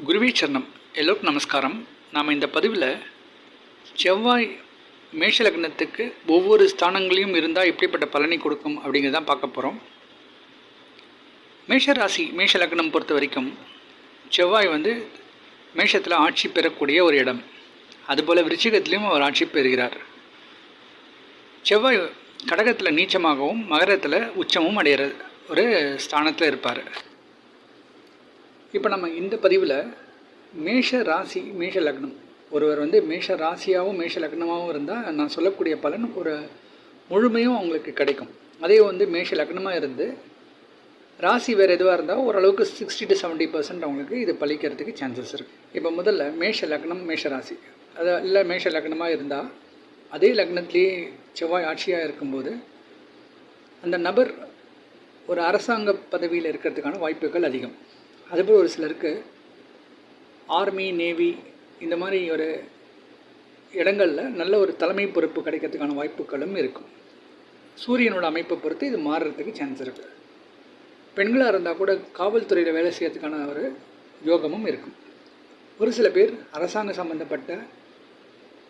குருவே சரணம். எல்லோருக்கும் நமஸ்காரம். நாம் இந்த பதிவில் செவ்வாய் மேஷ லக்னத்துக்கு ஒவ்வொரு ஸ்தானங்களையும் இருந்தால் எப்படிப்பட்ட பலனை கொடுக்கும் அப்படிங்கிறதான் பார்க்க போகிறோம். மேஷ ராசி மேஷ லக்னம் பொறுத்த வரைக்கும் செவ்வாய் மேஷத்தில் ஆட்சி பெறக்கூடிய ஒரு இடம். அதுபோல் விருச்சிகத்திலையும் அவர் ஆட்சி பெறுகிறார். செவ்வாய் கடகத்தில் நீச்சமாகவும் மகரத்தில் உச்சமும் அடைகிற ஒரு ஸ்தானத்தில் இருப்பார். இப்போ நம்ம இந்த பதிவில் மேஷ ராசி மேஷ லக்னம் ஒருவர் மேஷ ராசியாகவும் மேஷ லக்னமாகவும் இருந்தால் நான் சொல்லக்கூடிய பலன் ஒரு முழுமையும் அவங்களுக்கு கிடைக்கும். அதே மேஷ லக்னமாக இருந்து ராசி வேறு எதுவாக இருந்தால் ஓரளவுக்கு 60 to 70% அவங்களுக்கு இது பலிக்கிறதுக்கு சான்சஸ் இருக்குது. இப்போ முதல்ல மேஷ லக்னம் மேஷ ராசி இல்லை மேஷ லக்னமாக இருந்தால் அதே லக்னத்திலேயே செவ்வாய் ஆட்சியாக இருக்கும்போது அந்த நபர் ஒரு அரசாங்க பதவியில் இருக்கிறதுக்கான வாய்ப்புகள் அதிகம். அதுபோல் ஒரு சிலருக்கு ஆர்மி நேவி இந்த மாதிரி ஒரு இடங்களில் நல்ல ஒரு தலைமை பொறுப்பு கிடைக்கிறதுக்கான வாய்ப்புகளும் இருக்கும். சூரியனோட அமைப்பை பொறுத்து இது மாறுறதுக்கு சான்ஸ் இருக்குது. பெண்களாக இருந்தால் கூட காவல்துறையில் வேலை செய்யறதுக்கான ஒரு யோகமும் இருக்கும். ஒரு சில பேர் அரசாங்க சம்பந்தப்பட்ட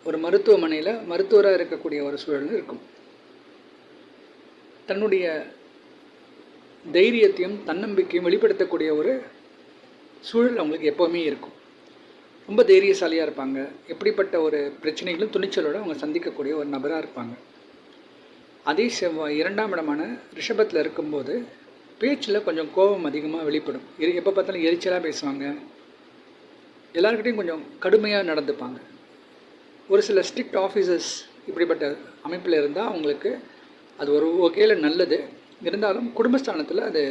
ஒரு மருத்துவமனையில் மருத்துவராக இருக்கக்கூடிய ஒரு சூழல் இருக்கும். தன்னுடைய தைரியத்தையும் தன்னம்பிக்கையும் வெளிப்படுத்தக்கூடிய ஒரு சூழல் அவங்களுக்கு எப்போவுமே இருக்கும். ரொம்ப தைரியசாலியாக இருப்பாங்க. எப்படிப்பட்ட ஒரு பிரச்சனைகளும் துணிச்சலோடு அவங்க சந்திக்கக்கூடிய ஒரு நபராக இருப்பாங்க. அதே செவ்வாய் 2ஆம் இடமான ரிஷபத்தில் இருக்கும்போது பேச்சில் கொஞ்சம் கோபம் அதிகமாக வெளிப்படும். எப்போ பார்த்தாலும் எரிச்சலாக பேசுவாங்க. எல்லாருக்கிட்டையும் கொஞ்சம் கடுமையாக நடந்துப்பாங்க. ஒரு சில ஸ்ட்ரிக்ட் ஆஃபீஸர்ஸ் இப்படிப்பட்ட அமைப்பில் இருந்தால் அவங்களுக்கு அது ஒரு வகையில் நல்லது. இருந்தாலும் குடும்பஸ்தானத்தில் அது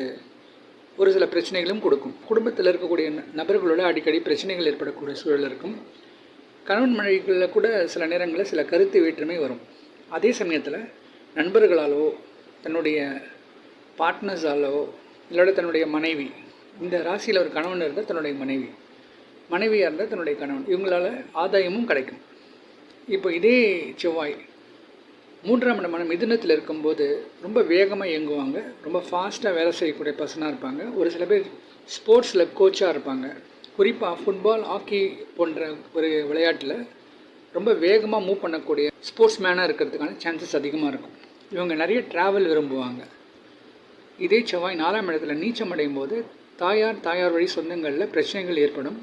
ஒரு சில பிரச்சனைகளும் கொடுக்கும். குடும்பத்தில் இருக்கக்கூடிய நபர்களோட அடிக்கடி பிரச்சனைகள் ஏற்படக்கூடிய சூழல் இருக்கும். கணவன் மனைவிகளில் கூட சில நேரங்களில் சில கருத்து வேற்றுமை வரும். அதே சமயத்தில் நண்பர்களாலோ தன்னுடைய பார்ட்னர்ஸாலோ இல்லையோட தன்னுடைய மனைவி, இந்த ராசியில் ஒரு கணவன் இருந்தால் தன்னுடைய மனைவியாக இருந்தால் தன்னுடைய கணவன், இவங்களால் ஆதாயமும் கிடைக்கும். இப்போ இதே செவ்வாய் 3ஆம் இடமான மிதுனத்தில் இருக்கும்போது ரொம்ப வேகமாக இயங்குவாங்க. ரொம்ப ஃபாஸ்ட்டாக வேலை செய்யக்கூடிய பர்சனாக இருப்பாங்க. ஒரு சில பேர் ஸ்போர்ட்ஸில் கோச்சாக இருப்பாங்க. குறிப்பாக ஃபுட்பால், ஹாக்கி போன்ற ஒரு விளையாட்டில் ரொம்ப வேகமாக மூவ் பண்ணக்கூடிய ஸ்போர்ட்ஸ் மேனாக இருக்கிறதுக்கான சான்சஸ் அதிகமாக இருக்கும். இவங்க நிறைய ட்ராவல் விரும்புவாங்க. இதே செவ்வாய் 4ஆம் இடத்துல நீச்சம் அடையும் போது தாயார் வழி சொந்தங்களில் பிரச்சனைகள் ஏற்படும்.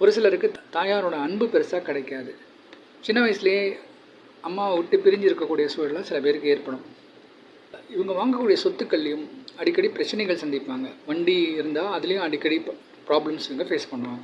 ஒரு சிலருக்கு தாயாரோட அன்பு பெருசாக கிடைக்காது. சின்ன வயசுலேயே அம்மாவை விட்டு பிரிஞ்சு இருக்கக்கூடிய சூழலாம் சில பேருக்கு ஏற்படும். இவங்க வாங்கக்கூடிய சொத்துக்கள்லையும் அடிக்கடி பிரச்சனைகள் சந்திப்பாங்க. வண்டி இருந்தால் அதுலேயும் அடிக்கடி ப்ராப்ளம்ஸ் இவங்க ஃபேஸ் பண்ணுவாங்க.